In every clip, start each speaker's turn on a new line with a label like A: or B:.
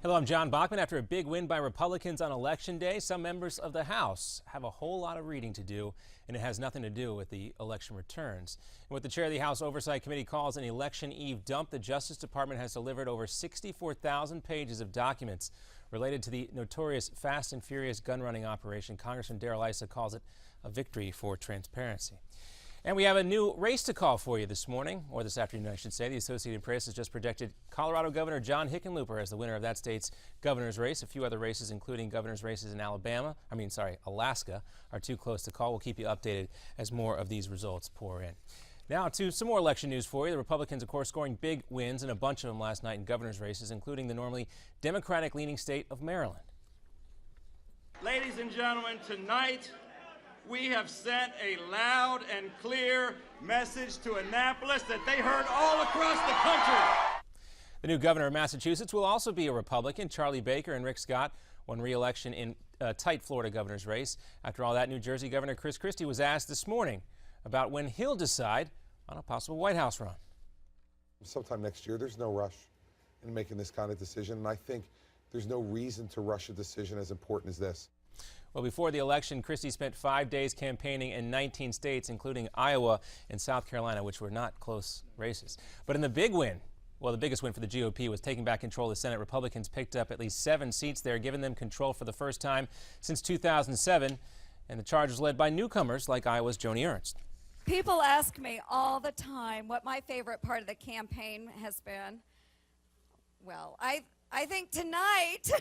A: Hello, I'm John Bachman. After a big win by Republicans on Election Day, some members of the House have a whole lot of reading to do, and it has nothing to do with the election returns. And what the chair of the House Oversight Committee calls an election eve dump, the Justice Department has delivered over 64,000 pages of documents related to the notorious Fast and Furious gun-running operation. Congressman Darrell Issa calls it a victory for transparency. And we have a new race to call for you this morning, or this afternoon, I should say. The Associated Press has just projected Colorado Governor John Hickenlooper as the winner of that state's governor's race. A few other races, including governor's races in Alaska, are too close to call. We'll keep you updated as more of these results pour in. Now to some more election news for you. The Republicans, of course, scoring big wins, and a bunch of them last night in governor's races, including the normally Democratic-leaning state of Maryland.
B: Ladies and gentlemen, tonight we have sent a loud and clear message to Annapolis that they heard all across the country.
A: The new governor of Massachusetts will also be a Republican. Charlie Baker and Rick Scott won re-election in a tight Florida governor's race. After all that, New Jersey Governor Christie was asked this morning about when he'll decide on a possible White House run.
C: Sometime next year. There's no rush in making this kind of decision, and I think there's no reason to rush a decision as important as this.
A: Well, before the election, Christie spent 5 days campaigning in 19 states, including Iowa and South Carolina, which were not close races. But in the big win, well, the biggest win for the GOP was taking back control of the Senate. Republicans picked up at least 7 seats there, giving them control for the first time since 2007. And the charge was led by newcomers like Iowa's Joni Ernst.
D: People ask me all the time what my favorite part of the campaign has been. Well, I think tonight...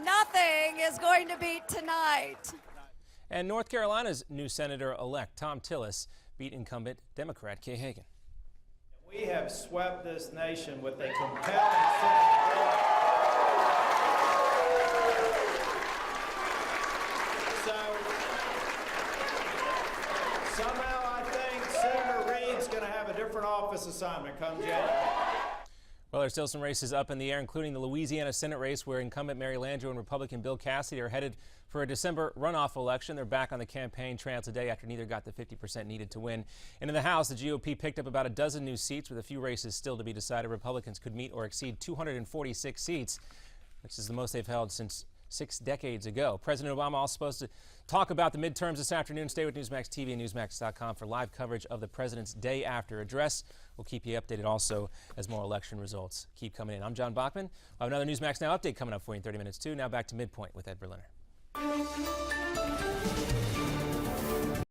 D: Nothing is going to beat tonight.
A: And North Carolina's new Senator-elect, Thom Tillis, beat incumbent Democrat Kay Hagan.
E: We have swept this nation with a compelling Senate. So, somehow I think Senator Reid's going to have a different office assignment come January.
A: Well, there's still some races up in the air, including the Louisiana Senate race, where incumbent Mary Landrieu and Republican Bill Cassidy are headed for a December runoff election. They're back on the campaign trail today after neither got the 50% needed to win. And in the House, the GOP picked up about a dozen new seats, with a few races still to be decided. Republicans could meet or exceed 246 seats, which is the most they've held since 6 decades ago. President Obama also supposed to talk about the midterms this afternoon. Stay with Newsmax TV and Newsmax.com for live coverage of the president's day after address. We'll keep you updated also as more election results keep coming in. I'm John Bachman. We'll have another Newsmax Now update coming up for you in 30 minutes too. Now back to Midpoint with Ed Berliner.